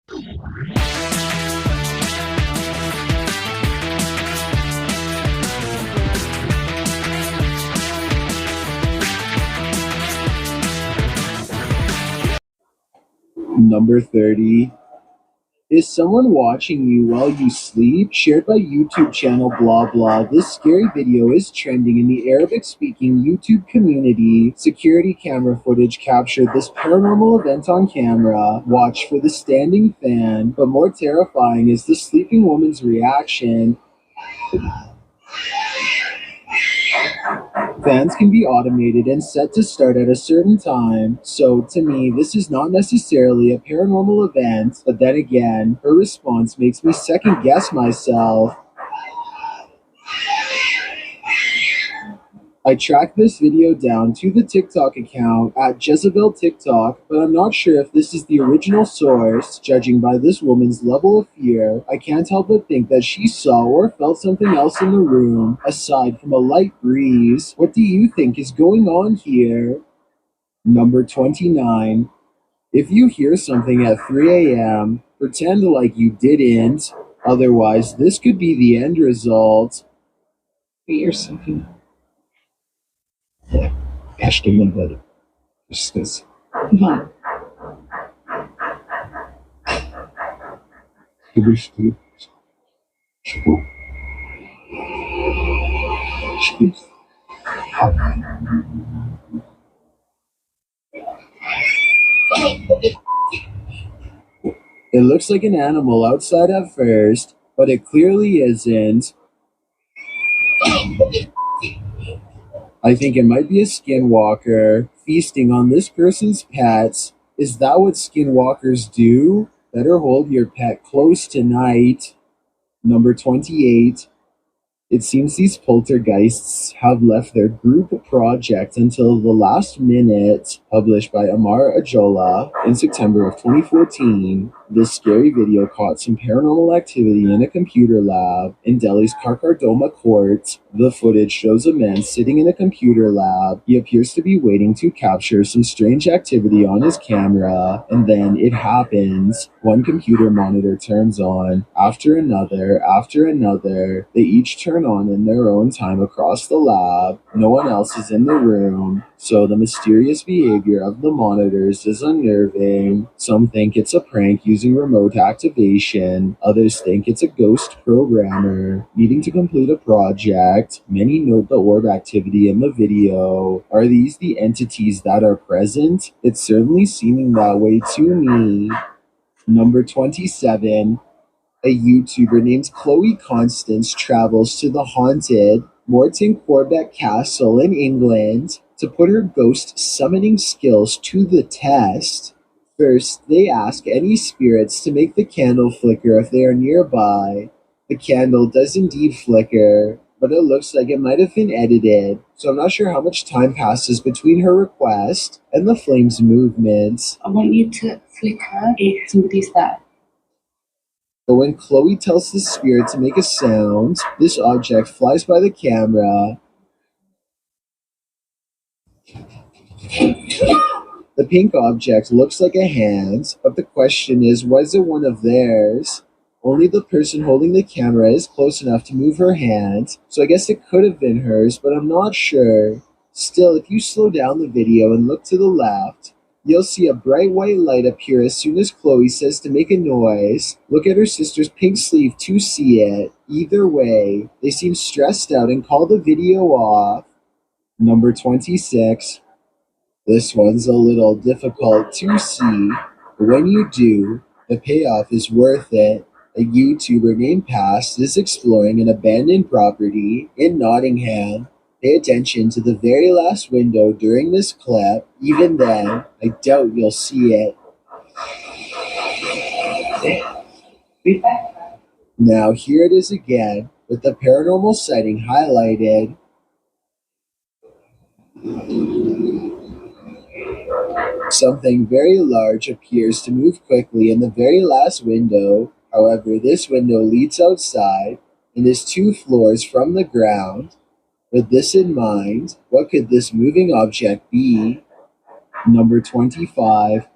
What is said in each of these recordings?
Number 30. Is someone watching you while you sleep? Shared by YouTube channel blah blah. This scary video is trending in the Arabic-speaking YouTube community. Security camera footage captured this paranormal event on camera. Watch for the standing fan. But more terrifying is the sleeping woman's reaction. Fans can be automated and set to start at a certain time, so to me, this is not necessarily a paranormal event, but then again, her response makes me second guess myself. I tracked this video down to the TikTok account at Jezebel TikTok, but I'm not sure if this is the original source. Judging by this woman's level of fear, I can't help but think that she saw or felt something else in the room, aside from a light breeze. What do you think is going on here? Number 29. If you hear something at 3 a.m., pretend like you didn't. Otherwise, this could be the end result. Hear something. Kaçtım böyle. İşte. Kıbrıs'tı. Şu. It looks like an animal outside at first, but it clearly isn't. I think it might be a skinwalker feasting on this person's pets. Is that what skinwalkers do? Better hold your pet close tonight. Number 28. It seems these poltergeists have left their group project until the last minute. Published by Amar Ajola in September of 2014, this scary video caught some paranormal activity in a computer lab in Delhi's Karkardoma court. The footage shows a man sitting in a computer lab. He appears to be waiting to capture some strange activity on his camera, and then it happens. One computer monitor turns on, after another, after another. They each turn on in their own time across the lab. No one else is in the room, so the mysterious behavior of the monitors is unnerving. Some think it's a prank using remote activation. Others think it's a ghost programmer needing to complete a project. Many note the orb activity in the video. Are these the entities that are present? It's certainly seeming that way to me. Number 27. A YouTuber named Chloe Constance travels to the haunted Morton Corbett Castle in England to put her ghost summoning skills to the test. First, they ask any spirits to make the candle flicker if they are nearby. The candle does indeed flicker, but it looks like it might have been edited, so I'm not sure how much time passes between her request and the flame's movements. I want you to flicker if somebody's there. But when Chloe tells the spirit to make a sound, this object flies by the camera. The pink object looks like a hand, but the question is, was it one of theirs? Only the person holding the camera is close enough to move her hand, so I guess it could have been hers, but I'm not sure. Still, if you slow down the video and look to the left, you'll see a bright white light appear as soon as Chloe says to make a noise. Look at her sister's pink sleeve to see it. Either way, they seem stressed out and call the video off. Number 26. This one's a little difficult to see, but when you do, the payoff is worth it. A YouTuber named Past is exploring an abandoned property in Nottingham. Pay attention to the very last window during this clip. Even then, I doubt you'll see it. Now here it is again, with the paranormal sighting highlighted. Something very large appears to move quickly in the very last window. However, this window leads outside and is 2 floors from the ground. With this in mind, what could this moving object be? Number 25.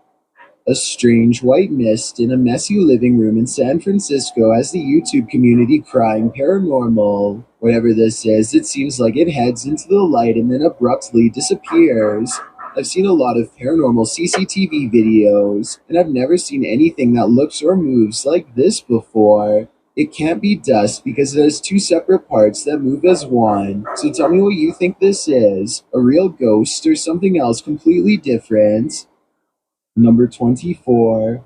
A strange white mist in a messy living room in San Francisco has the YouTube community crying paranormal. Whatever this is, it seems like it heads into the light and then abruptly disappears. I've seen a lot of paranormal CCTV videos, and I've never seen anything that looks or moves like this before. It can't be dust because it has two separate parts that move as one. So tell me what you think this is. A real ghost or something else completely different? Number 24.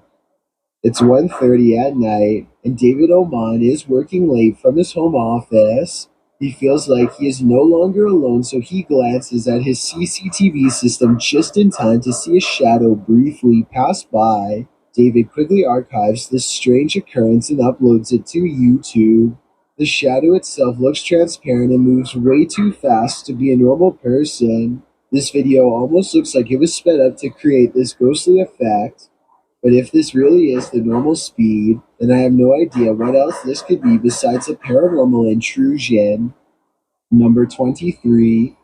It's 1:30 at night, and David Oman is working late from his home office. He feels like he is no longer alone, so he glances at his CCTV system just in time to see a shadow briefly pass by. David quickly archives this strange occurrence and uploads it to YouTube. The shadow itself looks transparent and moves way too fast to be a normal person. This video almost looks like it was sped up to create this ghostly effect. But if this really is the normal speed, then I have no idea what else this could be besides a paranormal intrusion. Number 23.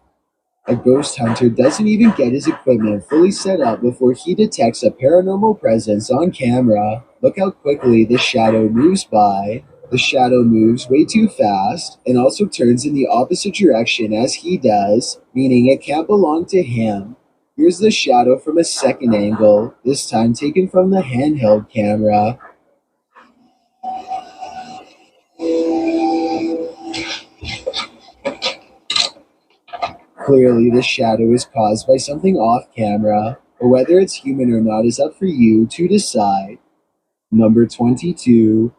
A ghost hunter doesn't even get his equipment fully set up before he detects a paranormal presence on camera. Look how quickly the shadow moves by. The shadow moves way too fast and also turns in the opposite direction as he does, meaning it can't belong to him. Here's the shadow from a second angle, this time taken from the handheld camera. Clearly, the shadow is caused by something off camera, but whether it's human or not is up for you to decide. Number 22.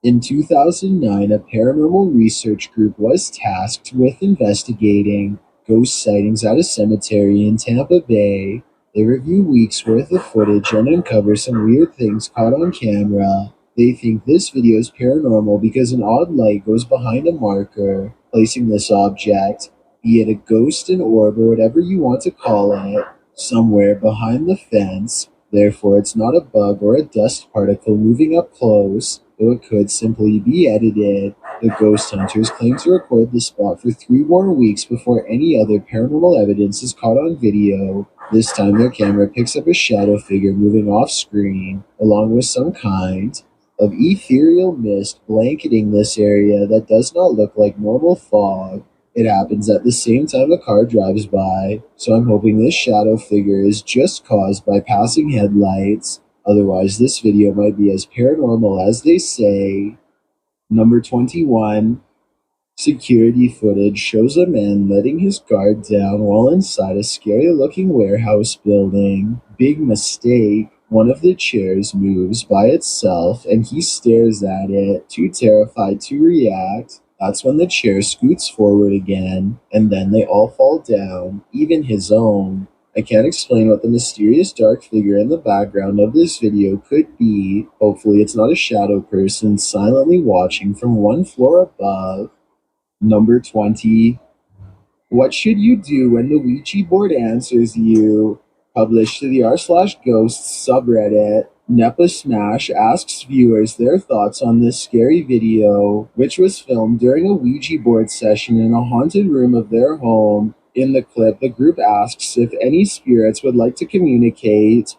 In 2009, a paranormal research group was tasked with investigating ghost sightings at a cemetery in Tampa Bay. They review weeks' worth of footage and uncover some weird things caught on camera. They think this video is paranormal because an odd light goes behind a marker, placing this object, be it a ghost, an orb, or whatever you want to call it, somewhere behind the fence. Therefore, it's not a bug or a dust particle moving up close, though it could simply be edited. The ghost hunters claim to record the spot for 3 more weeks before any other paranormal evidence is caught on video. This time their camera picks up a shadow figure moving off screen, along with some kind of ethereal mist blanketing this area that does not look like normal fog. It happens at the same time a car drives by, so I'm hoping this shadow figure is just caused by passing headlights. Otherwise, this video might be as paranormal as they say. Number 21. Security footage shows a man letting his guard down while inside a scary-looking warehouse building. Big mistake. One of the chairs moves by itself and he stares at it, too terrified to react. That's when the chair scoots forward again, and then they all fall down, even his own. I can't explain what the mysterious dark figure in the background of this video could be. Hopefully it's not a shadow person silently watching from one floor above. Number 20. What should you do when the Ouija board answers you? Published to the r/ghosts subreddit, Nepa Smash asks viewers their thoughts on this scary video, which was filmed during a Ouija board session in a haunted room of their home. In the clip, the group asks if any spirits would like to communicate.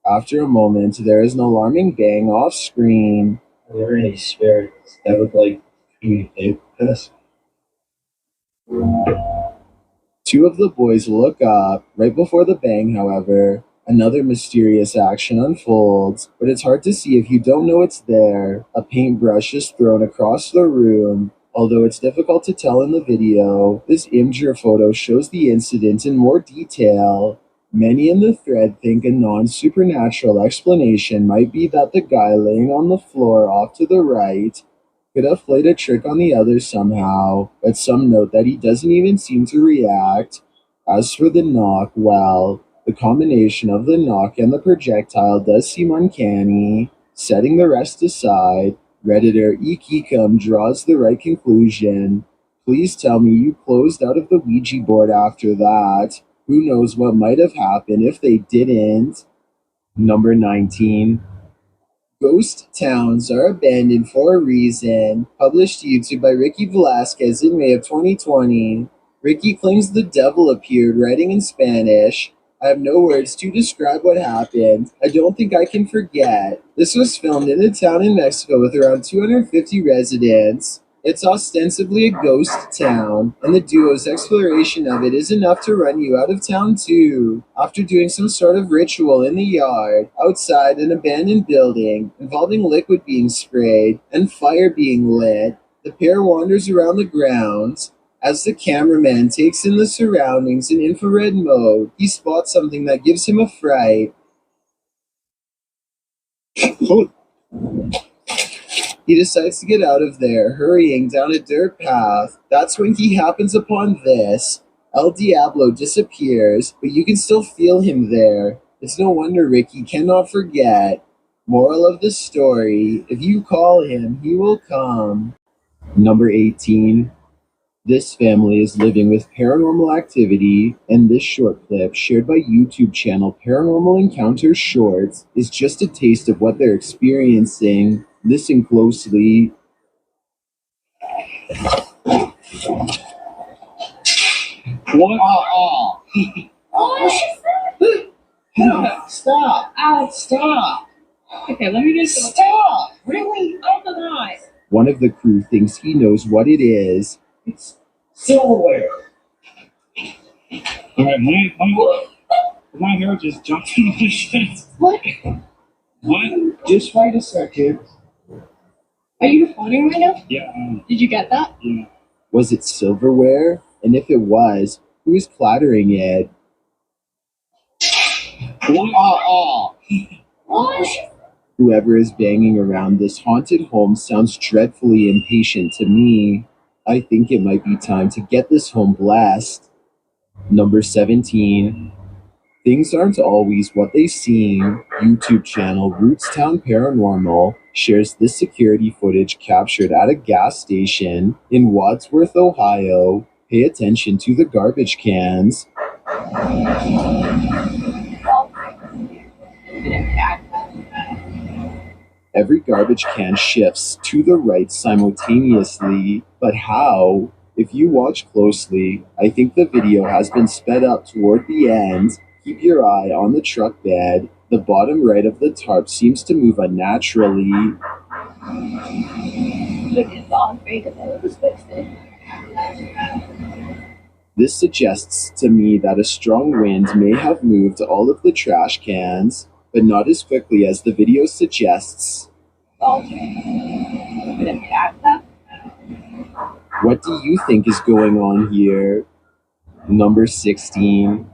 After a moment, there is an alarming bang off screen. Are there any spirits that would like to communicate with us? 2 of the boys look up. Right before the bang, however, another mysterious action unfolds, but it's hard to see if you don't know it's there. A paintbrush is thrown across the room. Although it's difficult to tell in the video, this Imgur photo shows the incident in more detail. Many in the thread think a non-supernatural explanation might be that the guy laying on the floor off to the right could have played a trick on the others somehow, but some note that he doesn't even seem to react. As for the knock, well, the combination of the knock and the projectile does seem uncanny. Setting the rest aside, Redditor Ikikam draws the right conclusion. Please tell me you closed out of the Ouija board after that. Who knows what might have happened if they didn't? Number 19. Ghost towns are abandoned for a reason. Published to YouTube by Ricky Velasquez in May of 2020. Ricky claims the devil appeared, writing in Spanish. I have no words to describe what happened. I don't think I can forget. This was filmed in a town in Mexico with around 250 residents. It's ostensibly a ghost town, and the duo's exploration of it is enough to run you out of town too. After doing some sort of ritual in the yard, outside an abandoned building, involving liquid being sprayed and fire being lit, the pair wanders around the grounds. As the cameraman takes in the surroundings in infrared mode, he spots something that gives him a fright. He decides to get out of there, hurrying down a dirt path. That's when he happens upon this. El Diablo disappears, but you can still feel him there. It's no wonder Ricky cannot forget. Moral of the story, if you call him, he will come. Number 18. This family is living with paranormal activity, and this short clip, shared by YouTube channel Paranormal Encounters Shorts, is just a taste of what they're experiencing. Listen closely. What? Stop! Stop! Okay, let me get some. Stop! Really? Open the eyes. One of the crew thinks he knows what it is. It's silverware. Alright, my hair just jumped in my shit. What? What? Just wait a second. Are you recording right now? Yeah, Did you get that? yeah. Was it silverware? And if it was, who is clattering it? What? Whoever is banging around this haunted home sounds dreadfully impatient to me. I think it might be time to get this home blessed. Number 17. Things aren't always what they seem. YouTube channel Rootstown Paranormal shares this security footage captured at a gas station in Wadsworth, Ohio. Pay attention to the garbage cans. Every garbage can shifts to the right simultaneously, but how? If you watch closely, I think the video has been sped up toward the end. Keep your eye on the truck bed. The bottom right of the tarp seems to move unnaturally. Look, it's all fake and it was fixed it. This suggests to me that a strong wind may have moved all of the trash cans, but not as quickly as the video suggests. What What do you think is going on here? Number 16.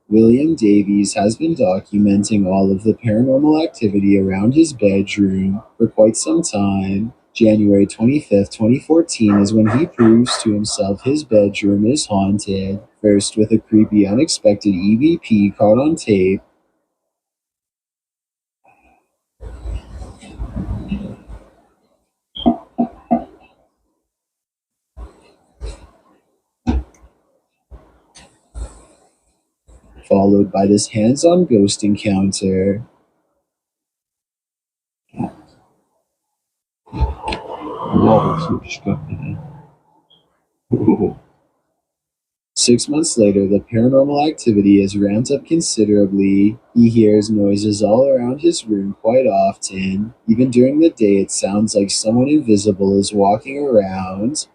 William Davies has been documenting all of the paranormal activity around his bedroom for quite some time. January 25th, 2014 is when he proves to himself his bedroom is haunted, first with a creepy unexpected EVP caught on tape. Followed by this hands-on ghost encounter. Whoa, so disgusting. Ooh. 6 months later, the paranormal activity is ramped up considerably. He hears noises all around his room quite often. Even during the day, it sounds like someone invisible is walking around.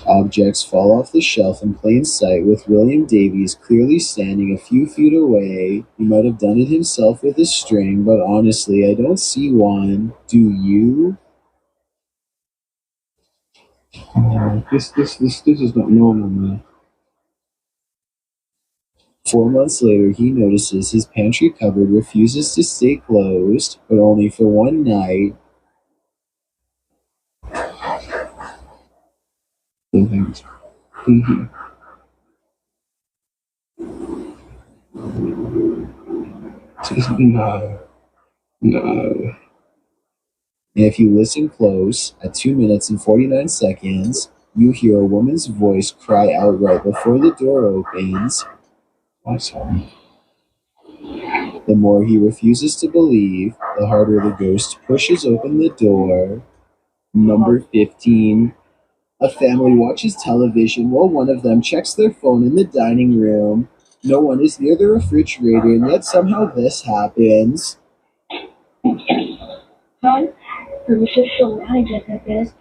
Objects fall off the shelf in plain sight, with William Davies clearly standing a few feet away. He might have done it himself with a string, but honestly, I don't see one. Do you? This is not normal, man. 4 months later, he notices his pantry cupboard refuses to stay closed, but only for one night. Something's in here. No. And if you listen close, at 2 minutes and 49 seconds, you hear a woman's voice cry out right before the door opens. I'm sorry. The more he refuses to believe, the harder the ghost pushes open the door. Number 15. A family watches television while one of them checks their phone in the dining room. No one is near the refrigerator, and yet somehow this happens. Son, permission still lies at this.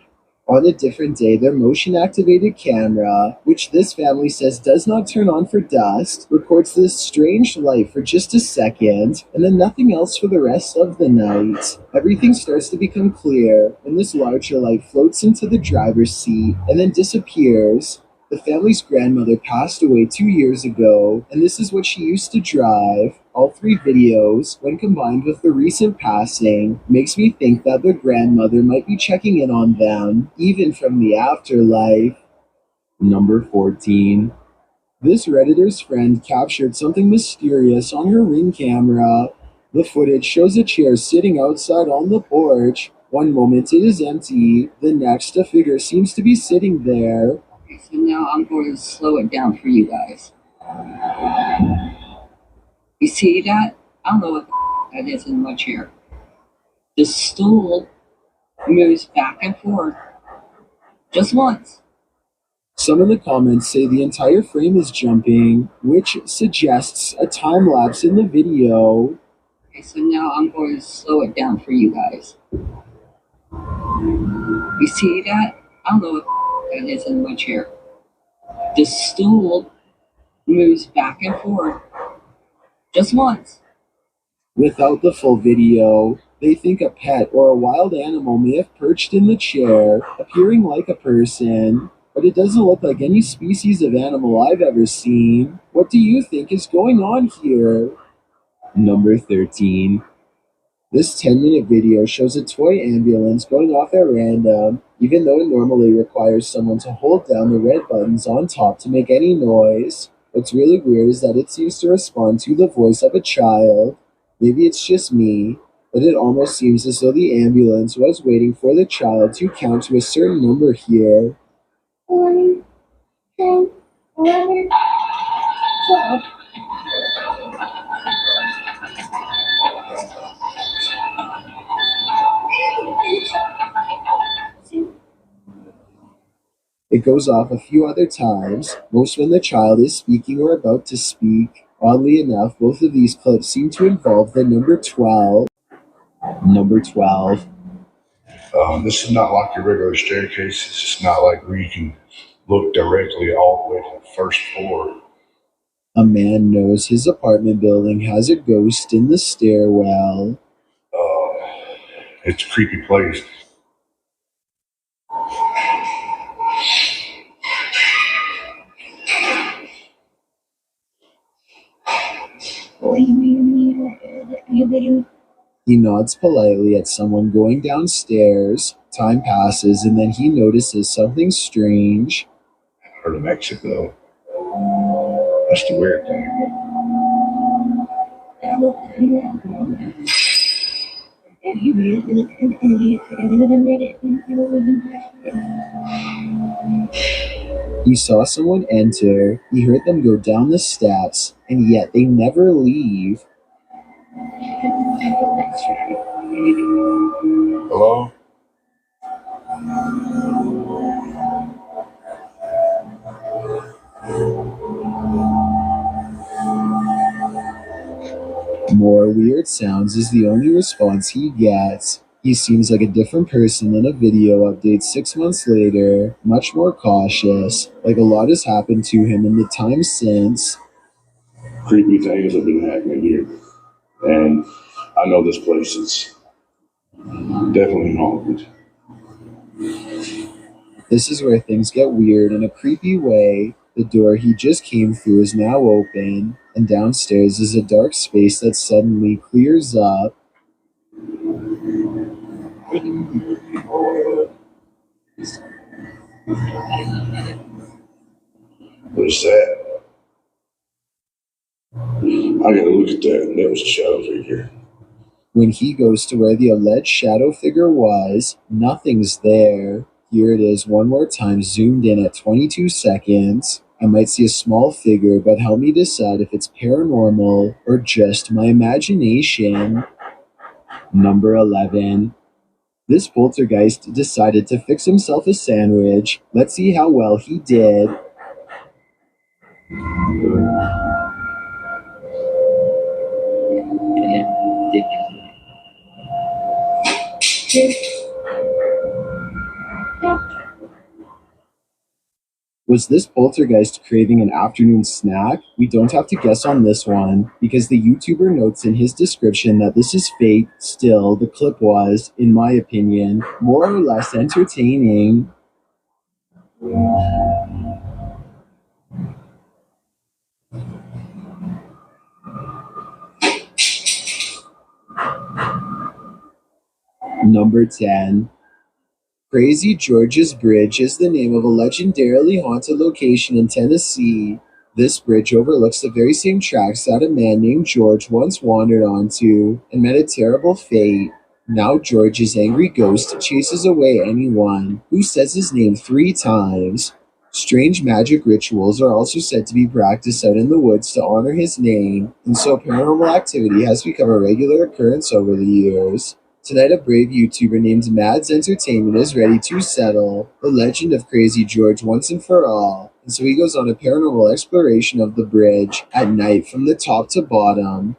On a different day, their motion-activated camera, which this family says does not turn on for dust, records this strange light for just a second, and then nothing else for the rest of the night. Everything starts to become clear, and this larger light floats into the driver's seat and then disappears. The family's grandmother passed away 2 years ago, and this is what she used to drive. All three videos, when combined with the recent passing, makes me think that their grandmother might be checking in on them, even from the afterlife. Number 14. This Redditor's friend captured something mysterious on her Ring camera. The footage shows a chair sitting outside on the porch. One moment it is empty, the next a figure seems to be sitting there. Okay, so now I'm going to slow it down for you guys. You see that? I don't know what that is in my chair. The stool moves back and forth just once. Some in the comments say the entire frame is jumping, which suggests a time lapse in the video. Okay, so now I'm going to slow it down for you guys. You see that? I don't know what that is in my chair. The stool moves back and forth just once. Without the full video, they think a pet or a wild animal may have perched in the chair, appearing like a person, but it doesn't look like any species of animal I've ever seen. What do you think is going on here? Number 13. This 10-minute video shows a toy ambulance going off at random, even though it normally requires someone to hold down the red buttons on top to make any noise. What's really weird is that it seems to respond to the voice of a child. Maybe it's just me, but it almost seems as though the ambulance was waiting for the child to count to a certain number here. 1, 10, 11, 12. It goes off a few other times, most when the child is speaking or about to speak. Oddly enough, both of these clips seem to involve the number 12. Number 12. This is not like your regular staircase. It's just not like where you can look directly all the way to the first floor. A man knows his apartment building has a ghost in the stairwell. It's a creepy place. He nods politely at someone going downstairs. Time passes and then he notices something strange. Heard of Mexico. That's the weird thing. He saw someone enter, he heard them go down the steps, and yet they never leave. Hello? More weird sounds is the only response he gets. He seems like a different person in a video update 6 months later, much more cautious, like a lot has happened to him in the time since. Creepy things have been happening here. And I know this place is definitely haunted. This is where things get weird in a creepy way. The door he just came through is now open, and downstairs is a dark space that suddenly clears up. What is that? I gotta look at that. That was a shadow figure. When he goes to where the alleged shadow figure was, nothing's there. Here it is one more time, zoomed in at 22 seconds. I might see a small figure, but help me decide if it's paranormal or just my imagination. Number 11. This poltergeist decided to fix himself a sandwich. Let's see how well he did. Was this poltergeist craving an afternoon snack? We don't have to guess on this one, because the YouTuber notes in his description that this is fake. Still, the clip was, in my opinion, more or less entertaining. Number 10. Crazy George's Bridge is the name of a legendarily haunted location in Tennessee. This bridge overlooks the very same tracks that a man named George once wandered onto and met a terrible fate. Now George's angry ghost chases away anyone who says his name 3 times. Strange magic rituals are also said to be practiced out in the woods to honor his name, and so paranormal activity has become a regular occurrence over the years. Tonight, a brave YouTuber named Mads Entertainment is ready to settle the legend of Crazy George once and for all. And so he goes on a paranormal exploration of the bridge at night from the top to bottom.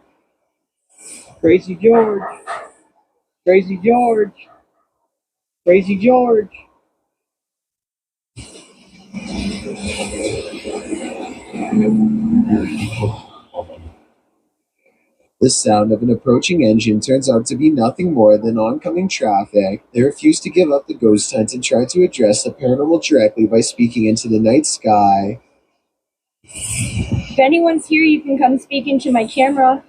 Crazy George. Crazy George. Crazy George. The sound of an approaching engine turns out to be nothing more than oncoming traffic. They refuse to give up the ghost hunt and try to address the paranormal directly by speaking into the night sky. If anyone's here, you can come speak into my camera.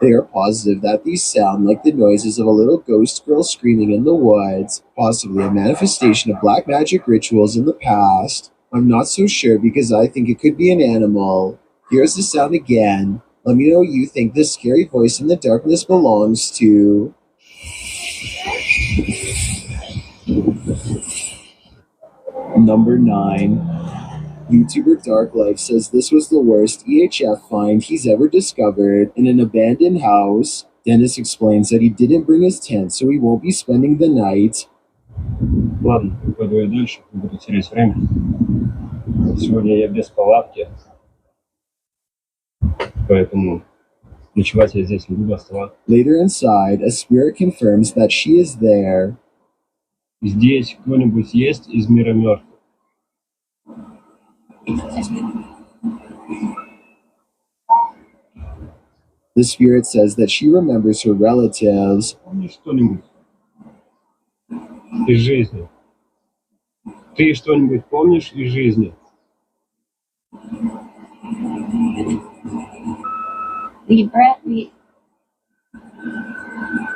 They are positive that these sound like the noises of a little ghost girl screaming in the woods, possibly a manifestation of black magic rituals in the past. I'm not so sure because I think it could be an animal. Here's the sound again. Let me know what you think this scary voice in the darkness belongs to. Number 9. YouTuber Dark Life says this was the worst EHF find he's ever discovered in an abandoned house. Dennis explains that he didn't bring his tent, so he won't be spending the night. Ладно, пойду я дальше, не буду терять время. Сегодня я без палатки, поэтому ночевать я здесь не буду оставаться. Later inside, a spirit confirms that she is there. Здесь кто-нибудь есть из мира мертвых? The spirit says that she remembers her relatives. Помнишь что-нибудь из жизни? Ты что-нибудь помнишь из жизни?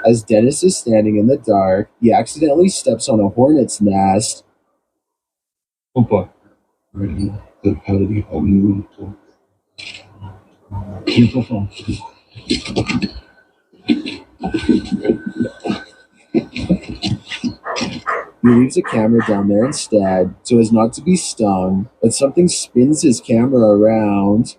As Dennis is standing in the dark, he accidentally steps on a hornet's nest. Опа. Не попал. He leaves a camera down there instead, so as not to be stung, but something spins his camera around.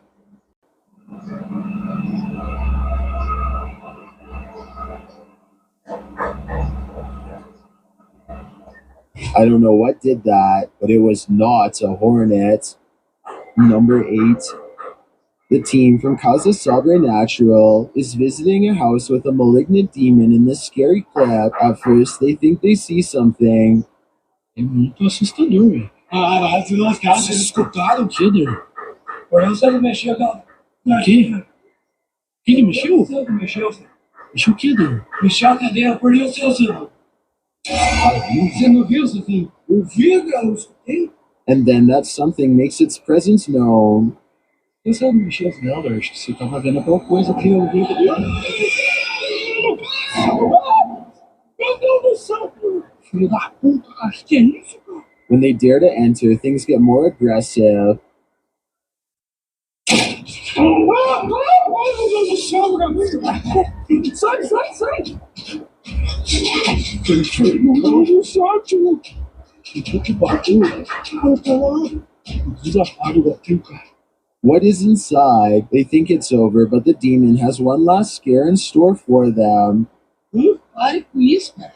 I don't know what did that, but it was not a hornet. Number 8. The team from Casa Sobrenatural is visiting a house with a malignant demon in this scary clip. At first, they think they see something. É muito assustador, velho. Ah, se lascar, vocês escutaram o Kidder? Por isso ele mexeu aquela... O quê? Quem que mexeu? Você que mexeu, filho. Mexeu o Kidder? Mexeu a cadeira, por isso, seu... Você não viu, seu filho? Eu vi, eu escutei. And then that something makes its presence known. Quem sabe mexer as dela? Acho que você tava vendo alguma coisa que eu vi. Meu Deus do céu, filho da puta, cara, que é isso, cara? When they dare to enter, things get more aggressive. Meu Deus do céu, meu amigo. Sai, sai, sai. What is inside? They think it's over, but the demon has one last scare in store for them. Para com isso, cara.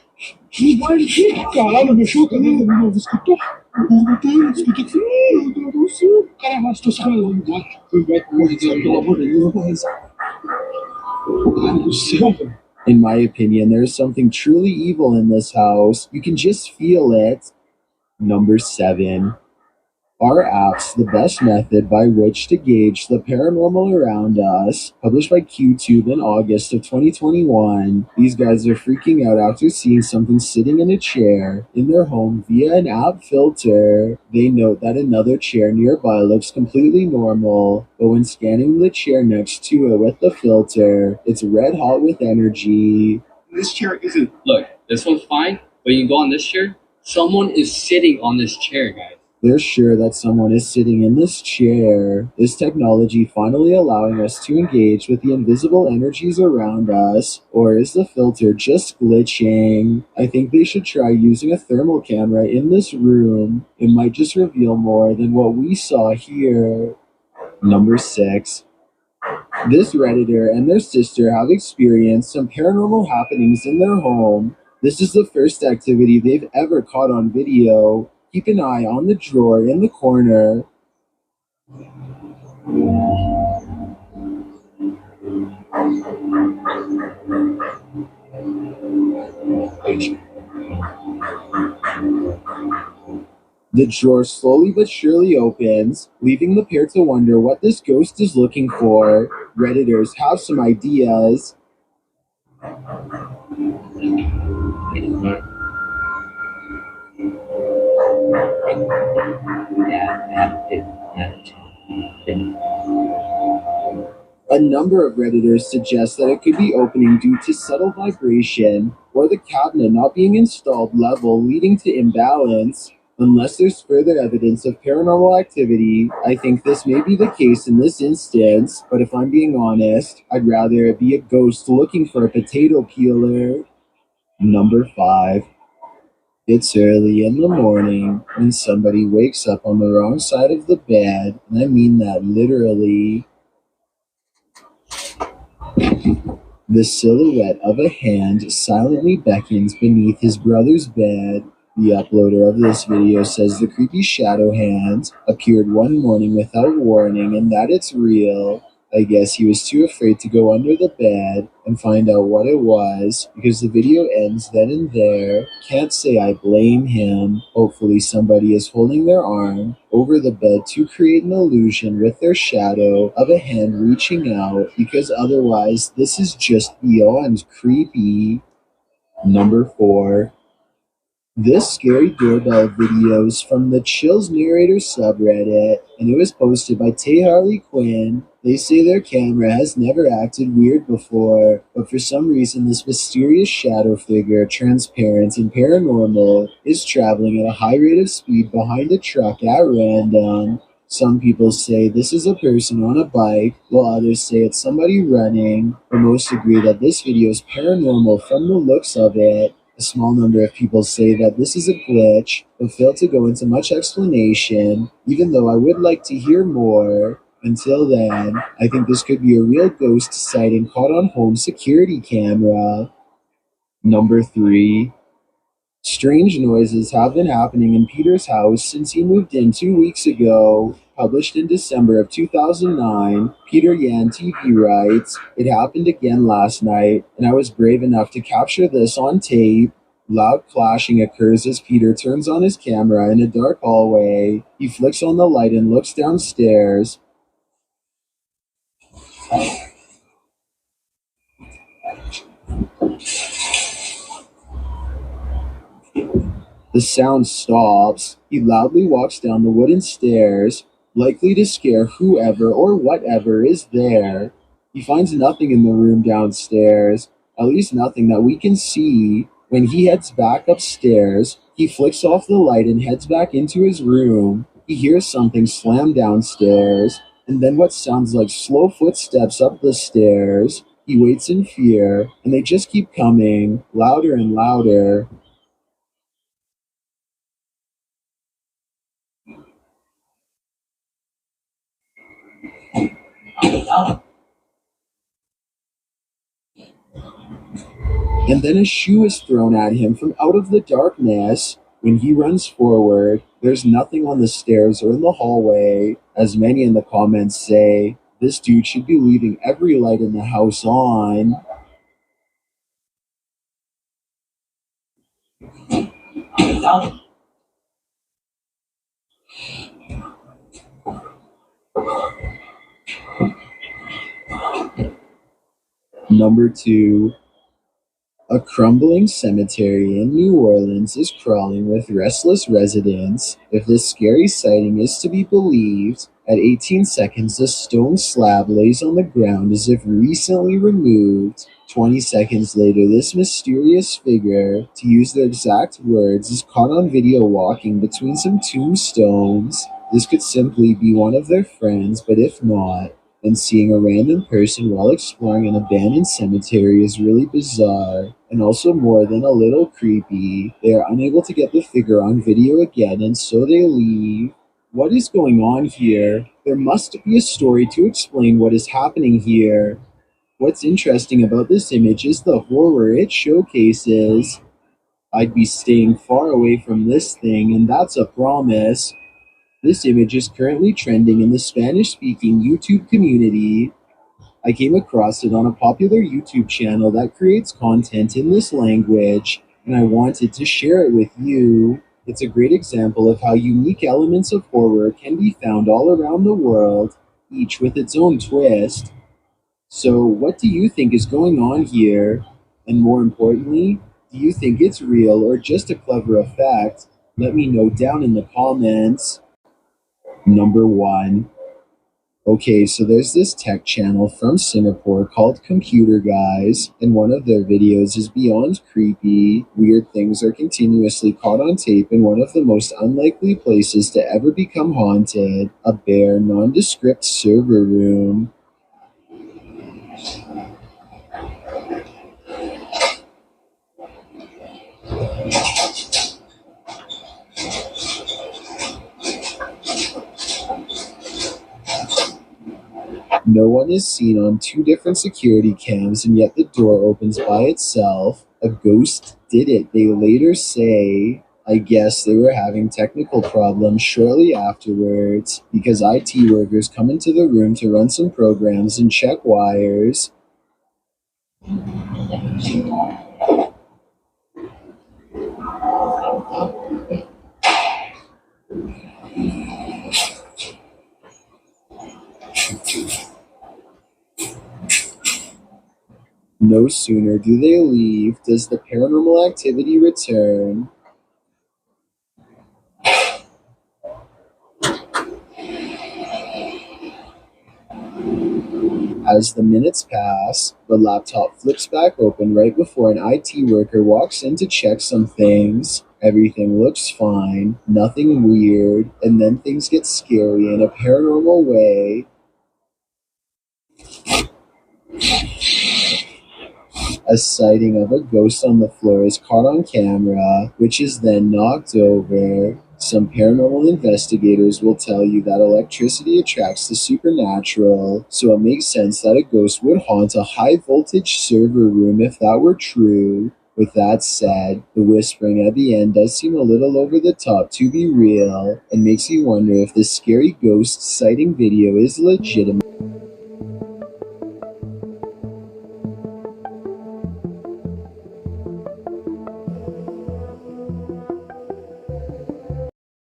Caralho, mexeu com a minha mão, escutou? Escutou que o cara arrastou esse cara lá embaixo. Pelo amor de Deus, eu vou rezar. Cara do céu, velho. In my opinion, there's something truly evil in this house. You can just feel it. Number 7. Are apps the best method by which to gauge the paranormal around us? Published by QTube in August of 2021. These guys are freaking out after seeing something sitting in a chair in their home via an app filter. They note that another chair nearby looks completely normal, but when scanning the chair next to it with the filter, it's red hot with energy. This chair isn't. Look, this one's fine, but you go on this chair, someone is sitting on this chair, guys. They're sure that someone is sitting in this chair. This technology finally allowing us to engage with the invisible energies around us, or is the filter just glitching? I think they should try using a thermal camera in this room. It might just reveal more than what we saw here. Number 6. This Redditor and their sister have experienced some paranormal happenings in their home. This is the first activity they've ever caught on video. Keep an eye on the drawer in the corner. The drawer slowly but surely opens, leaving the pair to wonder what this ghost is looking for. Redditors have some ideas. A number of Redditors suggest that it could be opening due to subtle vibration or the cabinet not being installed level, leading to imbalance. Unless there's further evidence of paranormal activity, I think this may be the case in this instance, but if I'm being honest, I'd rather it be a ghost looking for a potato peeler. Number 5. It's early in the morning when somebody wakes up on the wrong side of the bed, and I mean that literally. The silhouette of a hand silently beckons beneath his brother's bed. The uploader of this video says the creepy shadow hand appeared one morning without warning and that it's real. I guess he was too afraid to go under the bed and find out what it was because the video ends then and there. Can't say I blame him. Hopefully somebody is holding their arm over the bed to create an illusion with their shadow of a hand reaching out, because otherwise this is just beyond creepy. Number 4. This scary doorbell videos from the Chills Narrator subreddit, and it was posted by Tay Harley Quinn. They say their camera has never acted weird before, but for some reason this mysterious shadow figure, transparent and paranormal, is traveling at a high rate of speed behind a truck at random. Some people say this is a person on a bike, while others say it's somebody running, but most agree that this video is paranormal from the looks of it. A small number of people say that this is a glitch, but fail to go into much explanation, even though I would like to hear more. Until then, I think this could be a real ghost sighting caught on home security camera. Number 3. Strange noises have been happening in Peter's house since he moved in 2 weeks ago. Published in December of 2009, Peter Yan TV writes, "It happened again last night, and I was brave enough to capture this on tape." Loud clashing occurs as Peter turns on his camera in a dark hallway. He flicks on the light and looks downstairs. The sound stops. He loudly walks down the wooden stairs, likely to scare whoever or whatever is there. He finds nothing in the room downstairs, at least nothing that we can see. When he heads back upstairs, he flicks off the light and heads back into his room. He hears something slam downstairs, and then what sounds like slow footsteps up the stairs. He He waits in fear, and they just keep coming, louder and louder. And then a shoe is thrown at him from out of the darkness. When he runs forward, there's nothing on the stairs or in the hallway. As many in the comments say, this dude should be leaving every light in the house on. Number 2. A crumbling cemetery in New Orleans is crawling with restless residents. If this scary sighting is to be believed, at 18 seconds a stone slab lays on the ground as if recently removed. 20 seconds later, this mysterious figure, to use their exact words, is caught on video walking between some tombstones. This could simply be one of their friends, but if not, then seeing a random person while exploring an abandoned cemetery is really bizarre, and also more than a little creepy. They are unable to get the figure on video again, and so they leave. What is going on here? There must be a story to explain what is happening here. What's interesting about this image is the horror it showcases. I'd be staying far away from this thing, and that's a promise. This image is currently trending in the Spanish-speaking YouTube community. I came across it on a popular YouTube channel that creates content in this language, and I wanted to share it with you. It's a great example of how unique elements of horror can be found all around the world, each with its own twist. So, what do you think is going on here? And more importantly, do you think it's real or just a clever effect? Let me know down in the comments. Number 1. Okay, so there's this tech channel from Singapore called Computer Guys, and one of their videos is beyond creepy. Weird things are continuously caught on tape in one of the most unlikely places to ever become haunted, a bare, nondescript server room. No one is seen on 2 different security cams, and yet the door opens by itself. A ghost did it, they later say. I guess they were having technical problems shortly afterwards, because IT workers come into the room to run some programs and check wires. No sooner do they leave does the paranormal activity return. As the minutes pass, the laptop flips back open right before an IT worker walks in to check some things. Everything looks fine, nothing weird, and then things get scary in a paranormal way. A sighting of a ghost on the floor is caught on camera, which is then knocked over. Some paranormal investigators will tell you that electricity attracts the supernatural, so it makes sense that a ghost would haunt a high-voltage server room if that were true. With that said, the whispering at the end does seem a little over the top to be real, and makes you wonder if this scary ghost sighting video is legitimate.